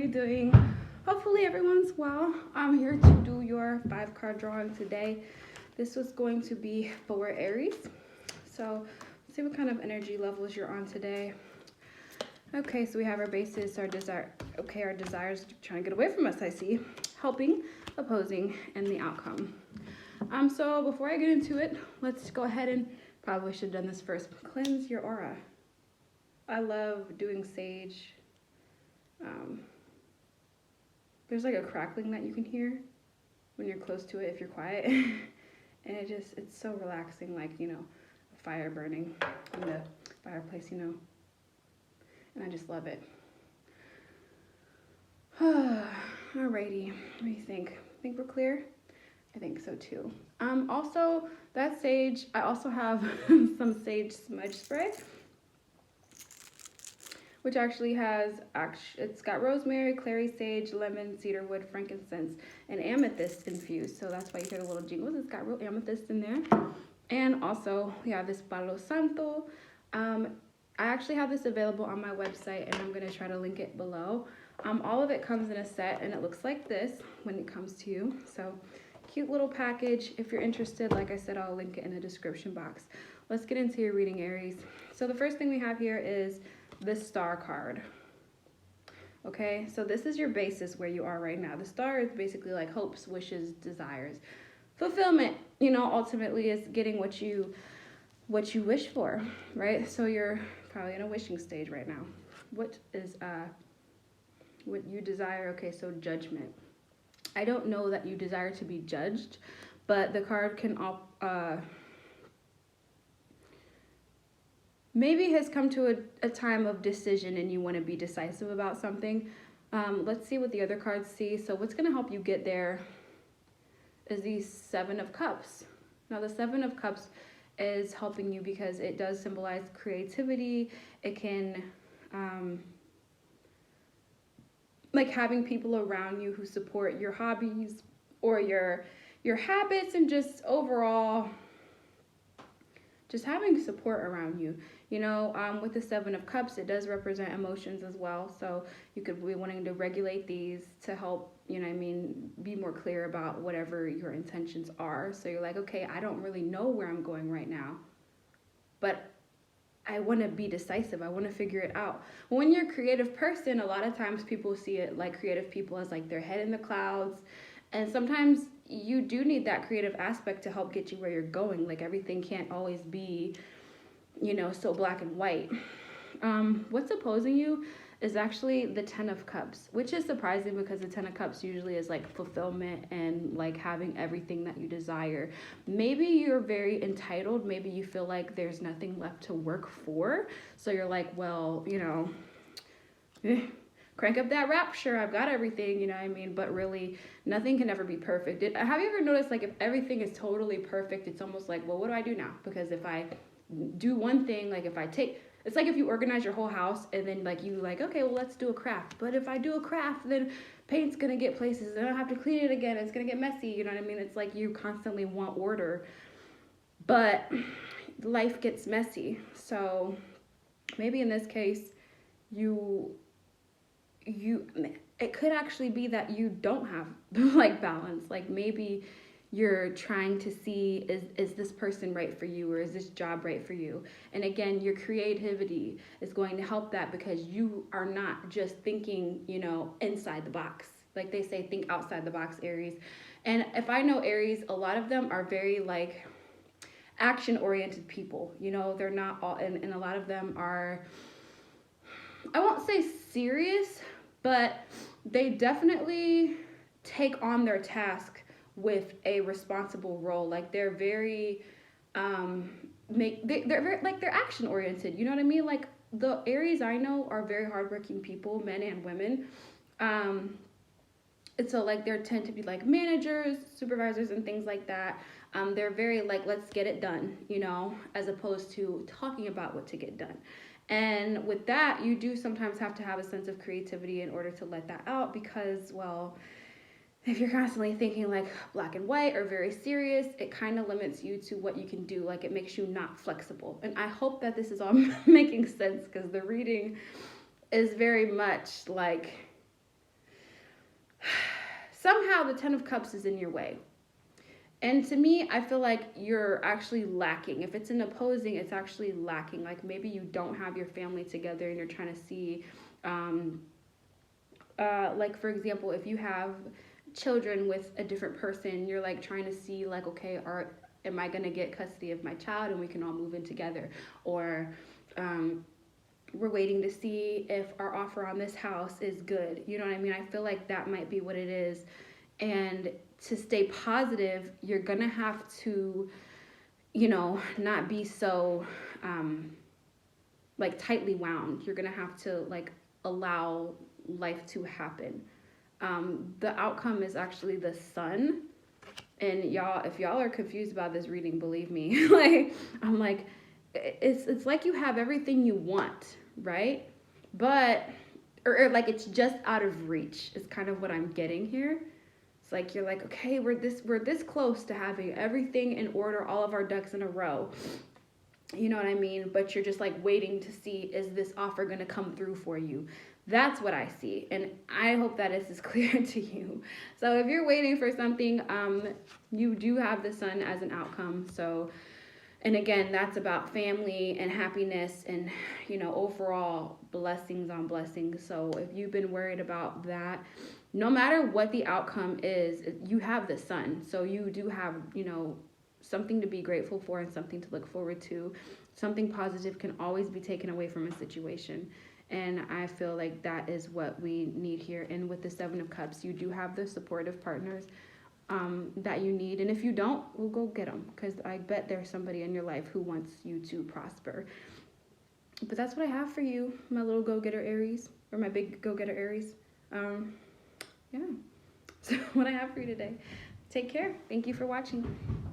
doing? Hopefully everyone's well. I'm here to do your 5-card drawing today. This was going to be for Aries. So let's see what kind of energy levels you're on today. Okay, so we have our basis, our desire. Okay, our desires trying to get away from us, I see. Helping, opposing, and the outcome. So before I get into it, let's go ahead and probably should have done this first. Cleanse your aura. I love doing sage. There's like a crackling that you can hear when you're close to it if you're quiet. And it's so relaxing, like, you know, a fire burning in the fireplace, you know. And I just love it. Alrighty, what do you think? Think we're clear? I think so too. Also, that sage, I also have some sage smudge spray, which actually has, it's got rosemary, clary sage, lemon, cedarwood, frankincense, and amethyst infused. So that's why you hear the little jingles. It's got real amethyst in there. And also, we have this Palo Santo. I actually have this available on my website, and I'm going to try to link it below. All of it comes in a set, and it looks like this when it comes to you. So, cute little package. If you're interested, like I said, I'll link it in the description box. Let's get into your reading, Aries. So the first thing we have here is the Star card. Okay, so this is your basis where you are right now. The Star is basically like hopes, wishes, desires. Fulfillment, you know, ultimately is getting what you wish for, right? So you're probably in a wishing stage right now. What you desire? Okay, so judgment. I don't know that you desire to be judged, but the card can maybe has come to a time of decision and you want to be decisive about something. Let's see what the other cards see. So what's going to help you get there is the 7 of Cups. Now the 7 of Cups is helping you because it does symbolize creativity. It can, like having people around you who support your hobbies or your habits, and just overall just having support around you. You know, with the 7 of Cups, it does represent emotions as well. So you could be wanting to regulate these to help, you know what I mean, be more clear about whatever your intentions are. So you're like, okay, I don't really know where I'm going right now, but I want to be decisive. I want to figure it out. When you're a creative person, a lot of times people see it like creative people as like their head in the clouds. And sometimes you do need that creative aspect to help get you where you're going. Like everything can't always be, you know, so black and white. What's opposing you is actually the 10 of Cups, which is surprising because the 10 of Cups usually is like fulfillment and like having everything that you desire. Maybe you're very entitled. Maybe you feel like there's nothing left to work for. So you're like, well, you know, crank up that rapture. I've got everything, you know what I mean? But really, nothing can ever be perfect. Have you ever noticed, like, if everything is totally perfect, it's almost like, well, what do I do now? Because if I do one thing, like if I take, it's like if you organize your whole house and then like you like, okay, well, let's do a craft. But if I do a craft, then paint's gonna get places and I have to clean it again. It's gonna get messy, you know what I mean? It's like you constantly want order, but life gets messy. So maybe in this case, it could actually be that you don't have like balance. Like maybe you're trying to see, is this person right for you, or is this job right for you? And again, your creativity is going to help that because you are not just thinking, you know, inside the box. Like they say, think outside the box, Aries. And if I know Aries, a lot of them are very like action-oriented people. You know, they're not all, and a lot of them are, I won't say serious, but they definitely take on their task with a responsible role. Like they're very they're very like they're action oriented, you know what I mean? Like the Aries I know are very hardworking people, men and women, and so like they tend to be like managers, supervisors, and things like that. They're very like, let's get it done, you know, as opposed to talking about what to get done. And with that, you do sometimes have to have a sense of creativity in order to let that out because, well, if you're constantly thinking like black and white or very serious, it kind of limits you to what you can do. Like it makes you not flexible. And I hope that this is all making sense because the reading is very much like somehow the Ten of Cups is in your way. And to me, I feel like you're actually lacking. If it's an opposing, it's actually lacking. Like maybe you don't have your family together and you're trying to see, like for example, if you have children with a different person, you're like trying to see like, okay, am I going to get custody of my child and we can all move in together? Or we're waiting to see if our offer on this house is good. You know what I mean? I feel like that might be what it is. And to stay positive, you're going to have to, not be so like tightly wound. You're going to have to like allow life to happen. The outcome is actually the sun. And y'all, if y'all are confused about this reading, believe me, like I'm like, it's like you have everything you want, right? But or like it's just out of reach is kind of what I'm getting here. It's like you're like, okay, we're this close to having everything in order, all of our ducks in a row. You know what I mean? But you're just like waiting to see, is this offer going to come through for you? That's what I see. And I hope that this is clear to you. So if you're waiting for something, you do have the sun as an outcome. So, and again, that's about family and happiness and, overall blessings on blessings. So if you've been worried about that, no matter what the outcome is, you have the sun. So you do have, something to be grateful for and something to look forward to. Something positive can always be taken away from a situation. And I feel like that is what we need here. And with the Seven of Cups, you do have the supportive partners that you need. And if you don't, we'll go get them. Because I bet there's somebody in your life who wants you to prosper. But that's what I have for you, my little go-getter Aries. Or my big go-getter Aries. Yeah. So what I have for you today. Take care. Thank you for watching.